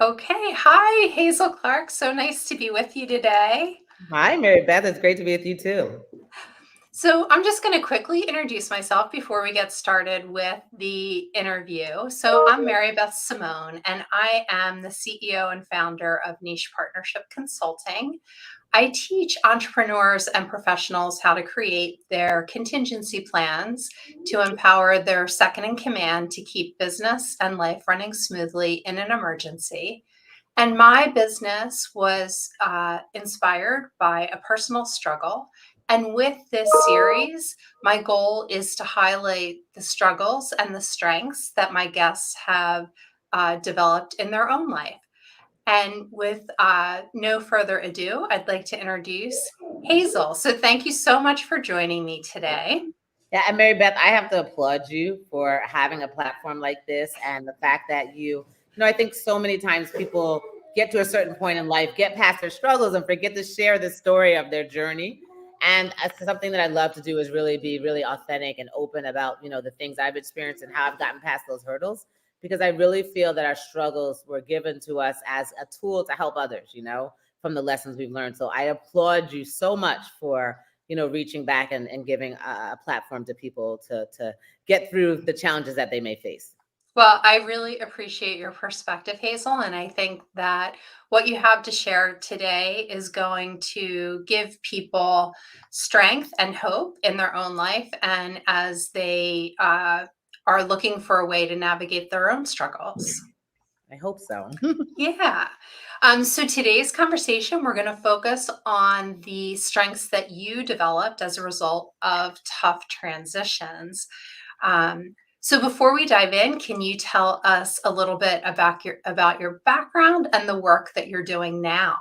Okay. Hi, Hazel Clark. So nice to be with you today. Hi, Mary Beth. It's great to be with you too. So I'm just going to quickly introduce myself before we get started with the interview. So I'm Mary Beth Simone, and I am the CEO and founder of Niche Partnership Consulting. I teach entrepreneurs and professionals how to create their contingency plans to empower their second in command to keep business and life running smoothly in an emergency. And my business was inspired by a personal struggle. And with this series, my goal is to highlight the struggles and the strengths that my guests have developed in their own life. And with no further ado, I'd like to introduce Hazel. So thank you so much for joining me today. Yeah, and Mary Beth, I have to applaud you for having a platform like this and the fact that I think so many times people get to a certain point in life, get past their struggles and forget to share the story of their journey. And something that I love to do is really be really authentic and open about, the things I've experienced and how I've gotten past those hurdles. Because I really feel that our struggles were given to us as a tool to help others, from the lessons we've learned. So I applaud you so much for reaching back and giving a platform to people to get through the challenges that they may face. Well, I really appreciate your perspective, Hazel. And I think that what you have to share today is going to give people strength and hope in their own life and as they are looking for a way to navigate their own struggles. I hope so. Yeah. So today's conversation, we're going to focus on the strengths that you developed as a result of tough transitions. So before we dive in, can you tell us a little bit about your background and the work that you're doing now?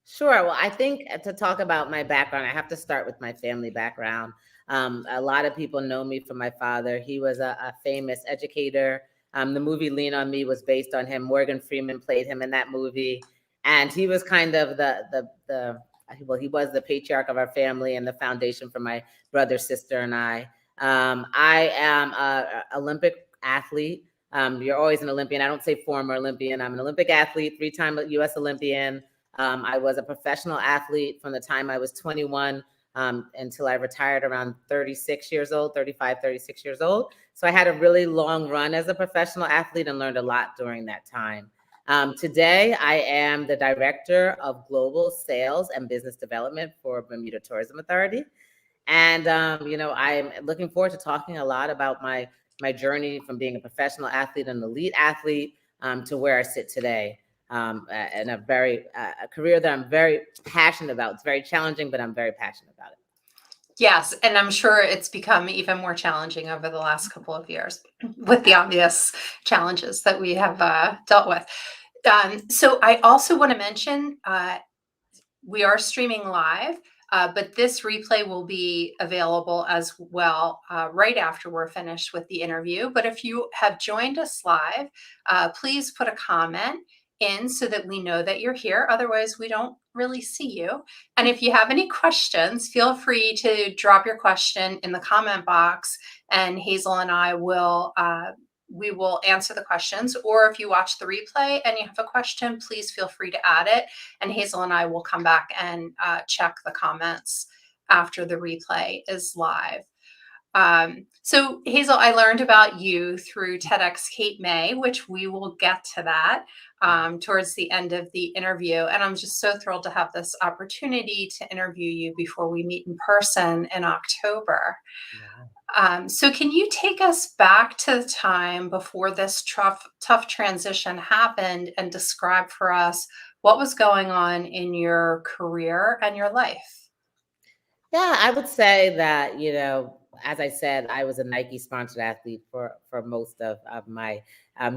Sure. Well, I think to talk about my background, I have to start with my family background. A lot of people know me from my father. He was a famous educator. The movie Lean on Me was based on him. Morgan Freeman played him in that movie, and he was kind of he was the patriarch of our family and the foundation for my brother, sister, and I. I am a Olympic athlete. You're always an Olympian. I don't say former Olympian. I'm an Olympic athlete, 3-time U.S. Olympian. I was a professional athlete from the time I was 21 until I retired around 36 years old, 35, 36 years old. So I had a really long run as a professional athlete and learned a lot during that time. Today, I am the director of global sales and business development for Bermuda Tourism Authority. And, I'm looking forward to talking a lot about my journey from being a professional athlete and elite athlete to where I sit today. And a career that I'm very passionate about. It's very challenging, but I'm very passionate about it. Yes, and I'm sure it's become even more challenging over the last couple of years with the obvious challenges that we have dealt with. So I also want to mention we are streaming live, but this replay will be available as well right after we're finished with the interview. But if you have joined us live, please put a comment in so that we know that you're here. Otherwise, we don't really see you. And if you have any questions, feel free to drop your question in the comment box, and Hazel and I will we will answer the questions. Or if you watch the replay and you have a question, please feel free to add it. And Hazel and I will come back and check the comments after the replay is live. So Hazel, I learned about you through TEDx Cape May, which we will get to that towards the end of the interview. And I'm just so thrilled to have this opportunity to interview you before we meet in person in October. So can you take us back to the time before this tough transition happened and describe for us what was going on in your career and your life? Yeah, I would say that, as I said, I was a Nike sponsored athlete for most of my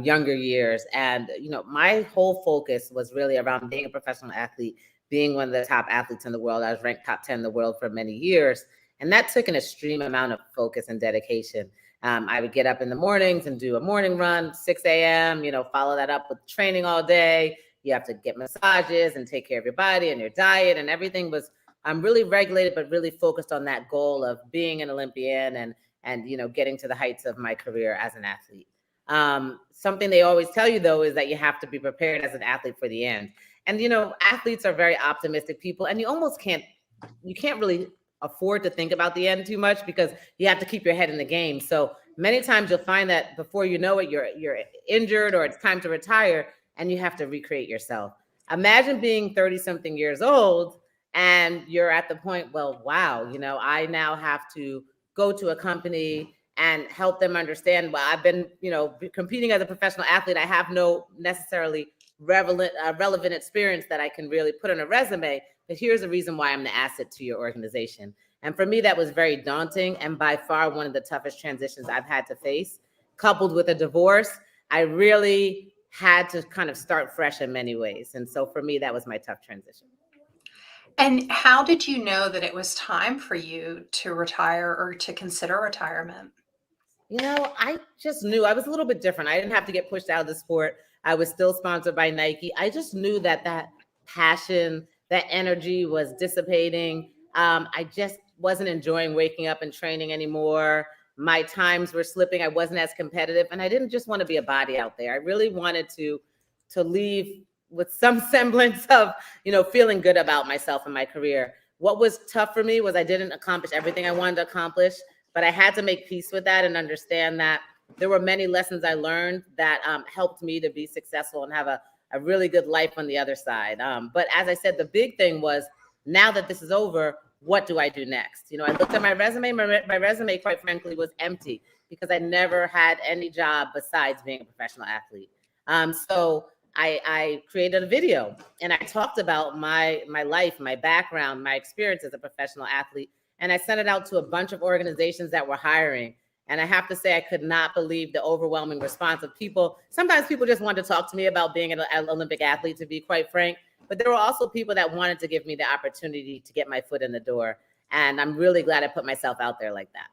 younger years. And, my whole focus was really around being a professional athlete, being one of the top athletes in the world. I was ranked top 10 in the world for many years. And that took an extreme amount of focus and dedication. I would get up in the mornings and do a morning run, 6 a.m., follow that up with training all day. You have to get massages and take care of your body and your diet, and everything was really regulated, but really focused on that goal of being an Olympian and getting to the heights of my career as an athlete. Something they always tell you, though, is that you have to be prepared as an athlete for the end. And, athletes are very optimistic people, and you can't really afford to think about the end too much because you have to keep your head in the game. So many times you'll find that before you know it, you're injured or it's time to retire and you have to recreate yourself. Imagine being 30 something years old and you're at the point, well, wow, I now have to go to a company and help them understand, well, I've been, competing as a professional athlete. I have no necessarily relevant experience that I can really put on a resume, but here's the reason why I'm the asset to your organization. And for me, that was very daunting and by far one of the toughest transitions I've had to face. Coupled with a divorce, I really had to kind of start fresh in many ways. And so for me, that was my tough transition. And how did you know that it was time for you to retire or to consider retirement? I just knew I was a little bit different. I didn't have to get pushed out of the sport. I was still sponsored by Nike. I just knew that passion, that energy was dissipating. I just wasn't enjoying waking up and training anymore. My times were slipping. I wasn't as competitive, and I didn't just want to be a body out there. I really wanted to leave with some semblance of, feeling good about myself and my career. What was tough for me was I didn't accomplish everything I wanted to accomplish. But I had to make peace with that and understand that there were many lessons I learned that helped me to be successful and have a really good life on the other side. But as I said, the big thing was, now that this is over, what do I do next? I looked at my resume. My resume, quite frankly, was empty because I never had any job besides being a professional athlete. So I created a video and I talked about my life, my background, my experience as a professional athlete. And I sent it out to a bunch of organizations that were hiring. And I have to say, I could not believe the overwhelming response of people. Sometimes people just wanted to talk to me about being an Olympic athlete, to be quite frank. But there were also people that wanted to give me the opportunity to get my foot in the door. And I'm really glad I put myself out there like that.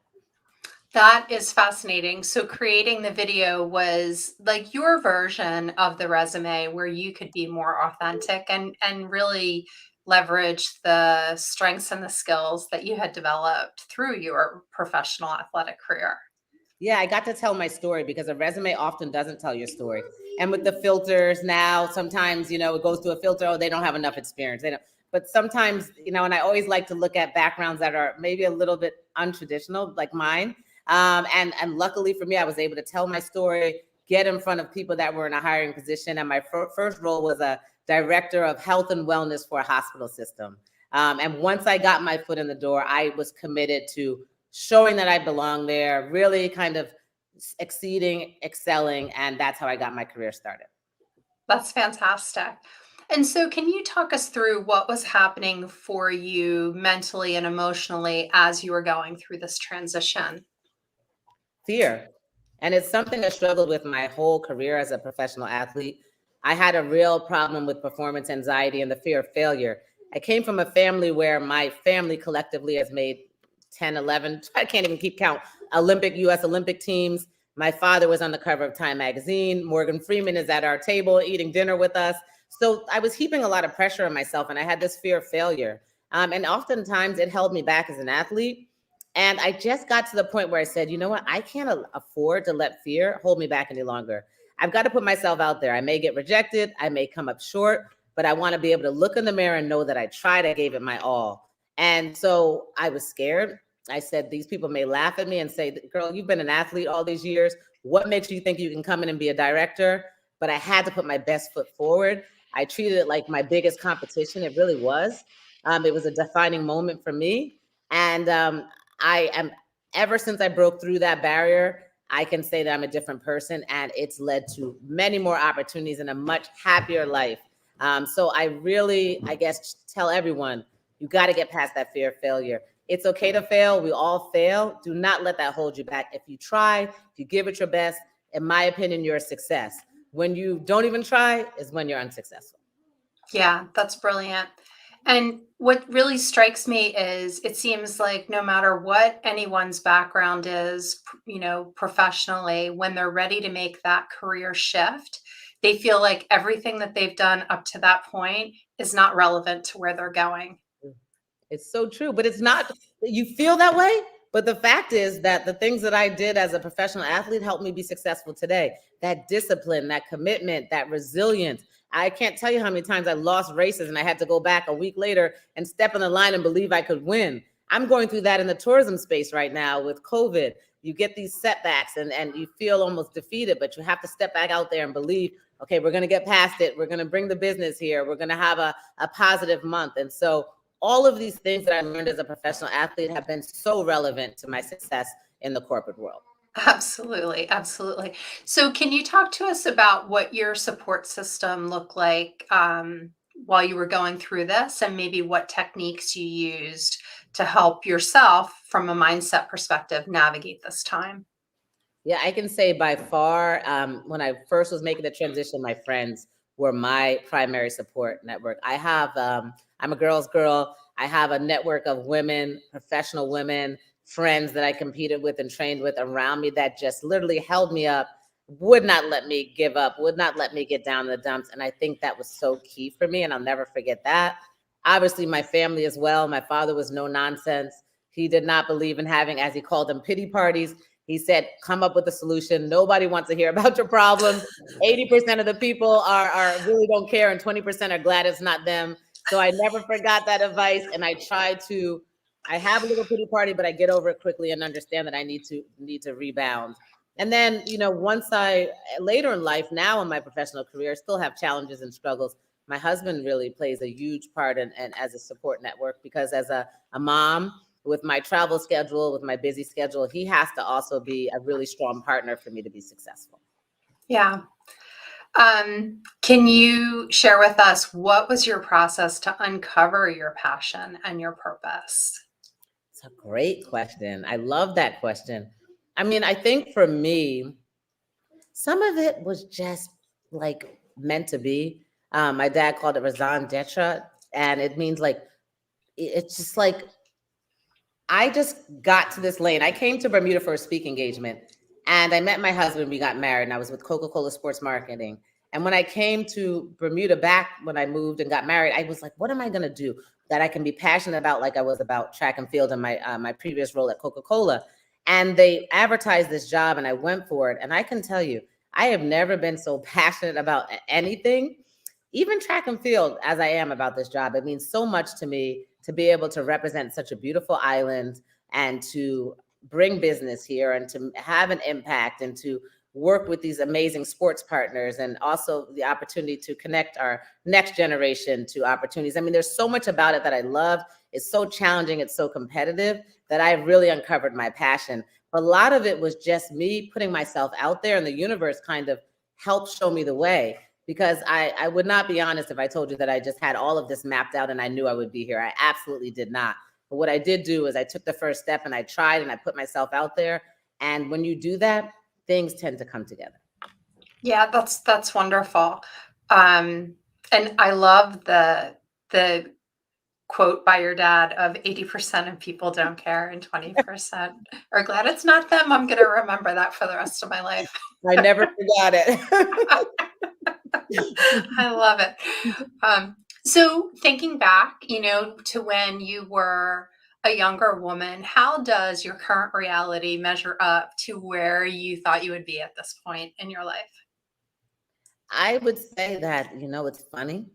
That is fascinating. So creating the video was like your version of the resume where you could be more authentic and really leverage the strengths and the skills that you had developed through your professional athletic career. Yeah, I got to tell my story because a resume often doesn't tell your story. And with the filters now, sometimes, it goes to a filter, oh, they don't have enough experience. They don't. But sometimes, and I always like to look at backgrounds that are maybe a little bit untraditional, like mine. And luckily for me, I was able to tell my story, get in front of people that were in a hiring position. And my first role was a director of health and wellness for a hospital system. And once I got my foot in the door, I was committed to showing that I belong there, really kind of exceeding, excelling. And that's how I got my career started. That's fantastic. And so, can you talk us through what was happening for you mentally and emotionally as you were going through this transition? Fear. And it's something I struggled with my whole career as a professional athlete. I had a real problem with performance anxiety and the fear of failure. I came from a family where my family collectively has made 10, 11, I can't even keep count, US Olympic teams. My father was on the cover of Time magazine. Morgan Freeman is at our table eating dinner with us. So I was heaping a lot of pressure on myself and I had this fear of failure. And oftentimes it held me back as an athlete. And I just got to the point where I said, you know what? I can't afford to let fear hold me back any longer. I've got to put myself out there. I may get rejected. I may come up short, but I want to be able to look in the mirror and know that I tried, I gave it my all. And so I was scared. I said, these people may laugh at me and say, girl, you've been an athlete all these years. What makes you think you can come in and be a director? But I had to put my best foot forward. I treated it like my biggest competition. It really was. It was a defining moment for me. And I am, ever since I broke through that barrier, I can say that I'm a different person, and it's led to many more opportunities and a much happier life. So I really, I guess, tell everyone, you got to get past that fear of failure. It's okay to fail. We all fail. Do not let that hold you back. If you try, if you give it your best, in my opinion, you're a success. When you don't even try is when you're unsuccessful. Yeah, that's brilliant. And what really strikes me is it seems like no matter what anyone's background is, professionally, when they're ready to make that career shift, they feel like everything that they've done up to that point is not relevant to where they're going. It's so true, but it's not. You feel that way, But the fact is that the things that I did as a professional athlete helped me be successful today. That discipline, that commitment, that resilience. I can't tell you how many times I lost races and I had to go back a week later and step on the line and believe I could win. I'm going through that in the tourism space right now with COVID. You get these setbacks and you feel almost defeated, but you have to step back out there and believe, okay, we're going to get past it. We're going to bring the business here. We're going to have a positive month. And so all of these things that I learned as a professional athlete have been so relevant to my success in the corporate world. Absolutely, absolutely. So, can you talk to us about what your support system looked like while you were going through this, and maybe what techniques you used to help yourself from a mindset perspective navigate this time? Yeah, I can say by far, when I first was making the transition, my friends were my primary support network. I'm a girl's girl. I have a network of women, professional women, friends that I competed with and trained with around me that just literally held me up, would not let me give up, would not let me get down in the dumps. And I think that was so key for me. And I'll never forget that. Obviously, my family as well. My father was no nonsense. He did not believe in having, as he called them, pity parties. He said, come up with a solution. Nobody wants to hear about your problems. 80% of the people are really don't care, and 20% are glad it's not them. So I never forgot that advice. And I have a little pity party, but I get over it quickly and understand that I need to rebound. And then, once later in life, now in my professional career, still have challenges and struggles. My husband really plays a huge part and as a support network, because as a mom, with my travel schedule, with my busy schedule, he has to also be a really strong partner for me to be successful. Yeah. Can you share with us what was your process to uncover your passion and your purpose? It's a great question. I love that question. I mean, I think for me, some of it was just like meant to be. My dad called it raison d'etre, and it means like, it's just like, I just got to this lane. I came to Bermuda for a speak engagement, and I met my husband. We got married, and I was with Coca-Cola Sports Marketing. And when I came to Bermuda back when I moved and got married, I was like, what am I going to do that I can be passionate about, like I was about track and field in my previous role at Coca-Cola? And they advertised this job, and I went for it. And I can tell you, I have never been so passionate about anything, even track and field, as I am about this job. It means so much to me to be able to represent such a beautiful island and to bring business here and to have an impact and to work with these amazing sports partners, and also the opportunity to connect our next generation to opportunities. I mean, there's so much about it that I love. It's so challenging. It's so competitive that I really uncovered my passion. But a lot of it was just me putting myself out there, and the universe kind of helped show me the way. Because I would not be honest if I told you that I just had all of this mapped out and I knew I would be here. I absolutely did not. But what I did do is I took the first step and I tried and I put myself out there. And when you do that, things tend to come together. Yeah, that's wonderful. And I love the quote by your dad of 80% of people don't care and 20% are glad it's not them. I'm going to remember that for the rest of my life. I never forgot it. I love it. So thinking back, to when you were a younger woman, how does your current reality measure up to where you thought you would be at this point in your life? I would say that, it's funny.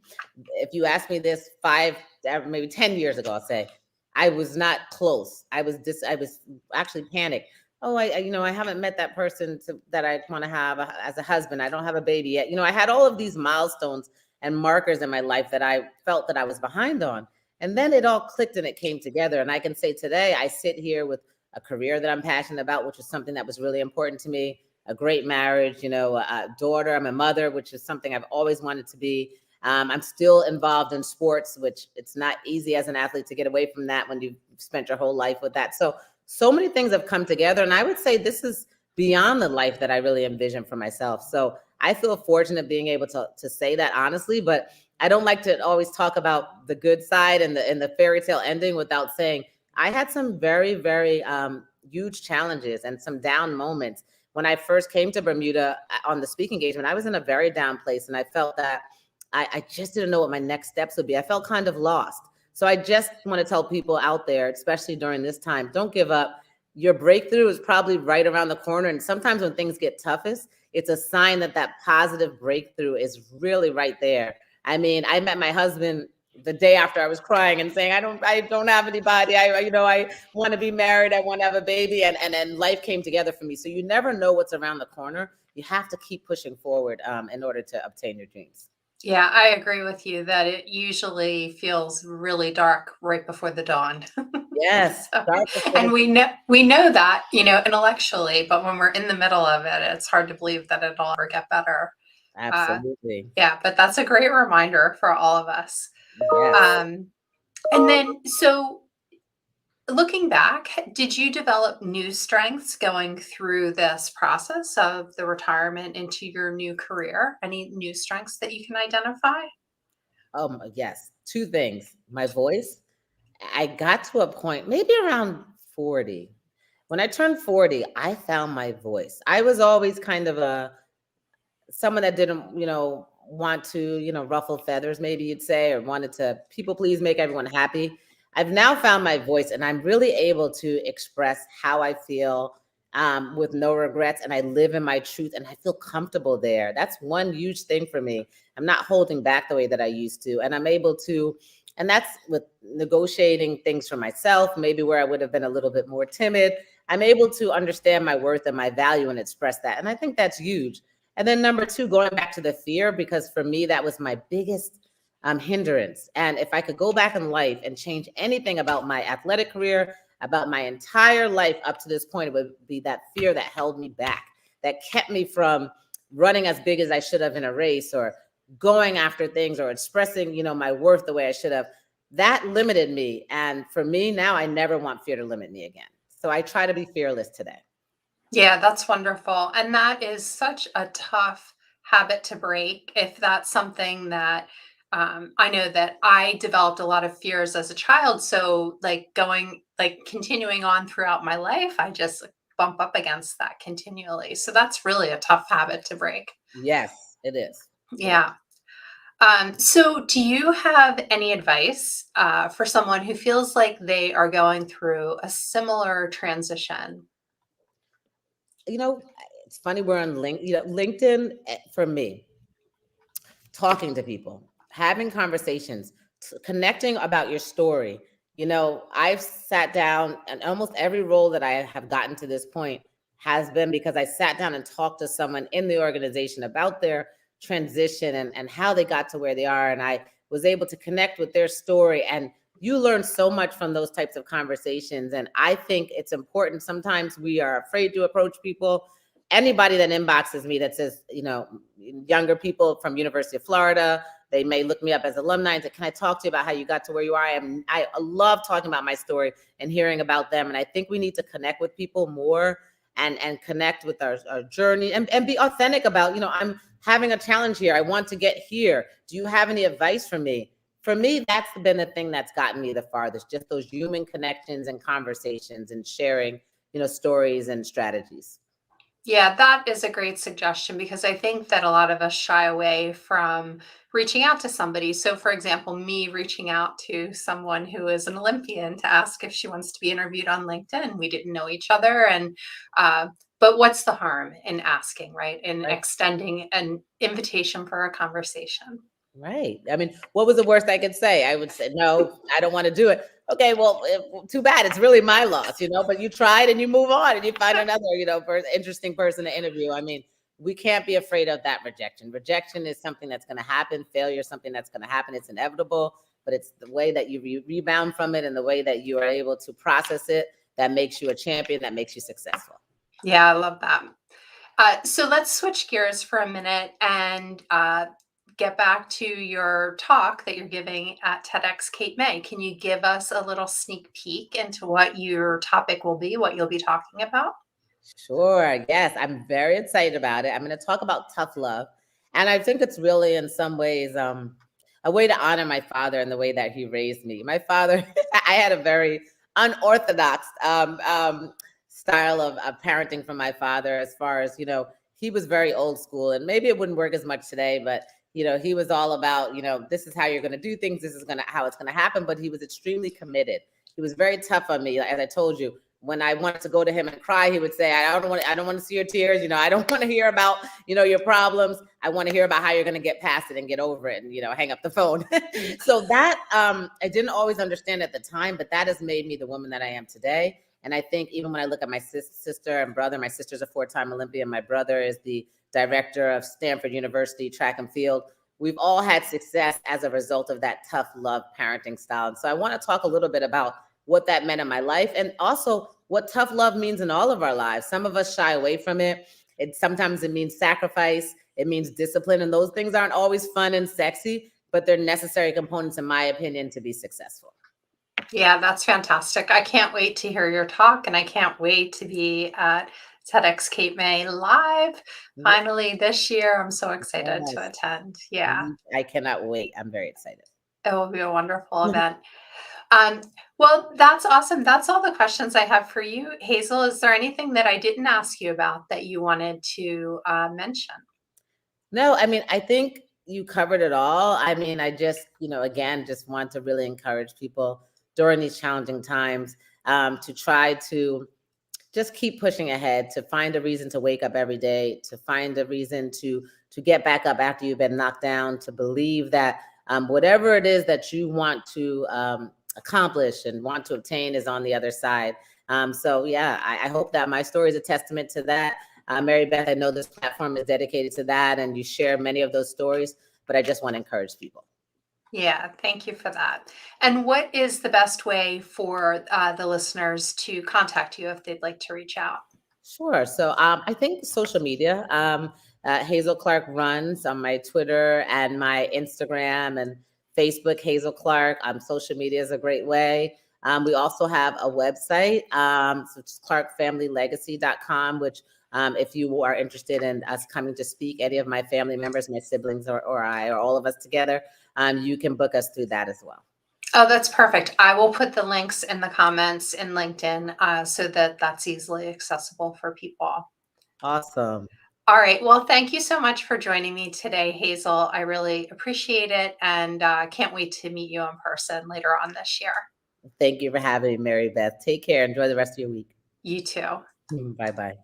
If you asked me this maybe 10 years ago, I'll say I was not close. I was actually panicked. Oh, I haven't met that person that I want to have as a husband. I don't have a baby yet. I had all of these milestones and markers in my life that I felt that I was behind on. And then it all clicked and it came together. And I can say today, I sit here with a career that I'm passionate about, which is something that was really important to me, a great marriage, a daughter. I'm a mother, which is something I've always wanted to be. I'm still involved in sports, which it's not easy as an athlete to get away from that when you've spent your whole life with that. So many things have come together. And I would say this is beyond the life that I really envisioned for myself. So I feel fortunate being able to say that honestly, but I don't like to always talk about the good side and the fairy tale ending without saying I had some very, very huge challenges and some down moments. When I first came to Bermuda on the speaking engagement, I was in a very down place, and I felt that I just didn't know what my next steps would be. I felt kind of lost. So I just want to tell people out there, especially during this time, don't give up. your breakthrough is probably right around the corner. And sometimes when things get toughest, it's a sign that that positive breakthrough is really right there. I mean, I met my husband the day after I was crying and saying, I don't have anybody. I want to be married. I want to have a baby. And then life came together for me. So you never know what's around the corner. You have to keep pushing forward in order to obtain your dreams. Yeah, I agree with you that it usually feels really dark right before the dawn. Yes. So, Dark before and the we know that, intellectually, but when we're in the middle of it, it's hard to believe that it'll ever get better. Uh, Absolutely. yeah, but that's a great reminder for all of us. Yes. Um, and then, so looking back, did you develop new strengths going through this process of the retirement into your new career? Any new strengths that you can identify? Yes. Two things. My voice. I got to a point, maybe around 40. When I turned 40, I found my voice. I was always kind of someone that didn't, want to, ruffle feathers, maybe you'd say, or wanted to people please, make everyone happy. I've now found my voice and I'm really able to express how I feel with no regrets. And I live in my truth and I feel comfortable there. That's one huge thing for me. I'm not holding back the way that I used to. And I'm able to, and that's with negotiating things for myself, maybe where I would have been a little bit more timid. I'm able to understand my worth and my value and express that. And I think that's huge. And then number two, going back to the fear, because for me, that was my biggest hindrance. And if I could go back in life and change anything about my athletic career, about my entire life up to this point, it would be that fear that held me back, that kept me from running as big as I should have in a race, or going after things, or expressing, my worth the way I should have. That limited me. And for me now, I never want fear to limit me again. So I try to be fearless today. Yeah, that's wonderful. And that is such a tough habit to break. If that's something that I know that I developed a lot of fears as a child. So, continuing on throughout my life, I just bump up against that continually. So, that's really a tough habit to break. Yes, it is. It is. Yeah. So, do you have any advice for someone who feels like they are going through a similar transition? you know, it's funny we're on LinkedIn for me, talking to people, having conversations, connecting about your story. I've sat down and almost every role that I have gotten to this point has been because I sat down and talked to someone in the organization about their transition and how they got to where they are. And I was able to connect with their story. And you learn so much from those types of conversations. And I think it's important. Sometimes we are afraid to approach people. Anybody that inboxes me that says, younger people from University of Florida, they may look me up as alumni and say, can I talk to you about how you got to where you are? I love talking about my story and hearing about them. And I think we need to connect with people more and connect with our journey and be authentic about, I'm having a challenge here. I want to get here. Do you have any advice for me? For me, that's been the thing that's gotten me the farthest, just those human connections and conversations and sharing, stories and strategies. Yeah, that is a great suggestion because I think that a lot of us shy away from reaching out to somebody. So, for example, me reaching out to someone who is an Olympian to ask if she wants to be interviewed on LinkedIn. We didn't know each other, but what's the harm in asking, right? In Right. extending an invitation for a conversation. Right. I mean, what was the worst I could say? I would say, no, I don't want to do it. Okay, well, too bad. It's really my loss, but you tried and you move on and you find another, interesting person to interview. I mean, we can't be afraid of that rejection. Rejection is something that's going to happen. Failure is something that's going to happen. It's inevitable, but it's the way that you rebound from it and the way that you are able to process it that makes you a champion, that makes you successful. Yeah, I love that. So let's switch gears for a minute and get back to your talk that you're giving at TEDx Cape May. Can you give us a little sneak peek into what your topic will be, what you'll be talking about? Sure. Yes, I'm very excited about it. I'm going to talk about tough love. And I think it's really, in some ways, a way to honor my father and the way that he raised me. My father, I had a very unorthodox style of parenting from my father, as far as, he was very old school. And maybe it wouldn't work as much today, but, he was all about, this is how you're going to do things. This is how it's going to happen. But he was extremely committed. He was very tough on me. As I told you, when I wanted to go to him and cry, he would say, I don't want to see your tears. I don't want to hear about, your problems. I want to hear about how you're going to get past it and get over it and, hang up the phone. So that, I didn't always understand at the time, but that has made me the woman that I am today. And I think even when I look at my sister and brother, my sister's a 4-time Olympian. My brother is the director of Stanford University track and field. We've all had success as a result of that tough love parenting style. And so I want to talk a little bit about what that meant in my life, and also what tough love means in all of our lives. Some of us shy away from it. Sometimes it means sacrifice, it means discipline, and those things aren't always fun and sexy, but they're necessary components, in my opinion, to be successful. Yeah, that's fantastic. I can't wait to hear your talk, and I can't wait to be at TEDx Cape May live finally this year. I'm so excited to attend. Yeah, I cannot wait. I'm very excited. it will be a wonderful event. Well, that's awesome. That's all the questions I have for you, Hazel. Is there anything that I didn't ask you about that you wanted to mention? No, I mean, I think you covered it all. I mean, I just, again, just want to really encourage people during these challenging times to try to just keep pushing ahead, to find a reason to wake up every day, to find a reason to get back up after you've been knocked down, to believe that whatever it is that you want to accomplish and want to obtain is on the other side. So yeah, I hope that my story is a testament to that. Mary Beth, I know this platform is dedicated to that, and you share many of those stories, but I just want to encourage people. Yeah, thank you for that. And what is the best way for the listeners to contact you if they'd like to reach out? Sure. So I think social media. Hazel Clark runs on my Twitter and my Instagram and Facebook. Hazel Clark. Social media is a great way. We also have a website, which is clarkfamilylegacy.com, which if you are interested in us coming to speak, any of my family members, my siblings or I, or all of us together, you can book us through that as well. Oh, that's perfect. I will put the links in the comments in LinkedIn so that that's easily accessible for people. Awesome. All right. Well, thank you so much for joining me today, Hazel. I really appreciate it, and can't wait to meet you in person later on this year. Thank you for having me, Mary Beth. Take care. Enjoy the rest of your week. You too. Bye-bye.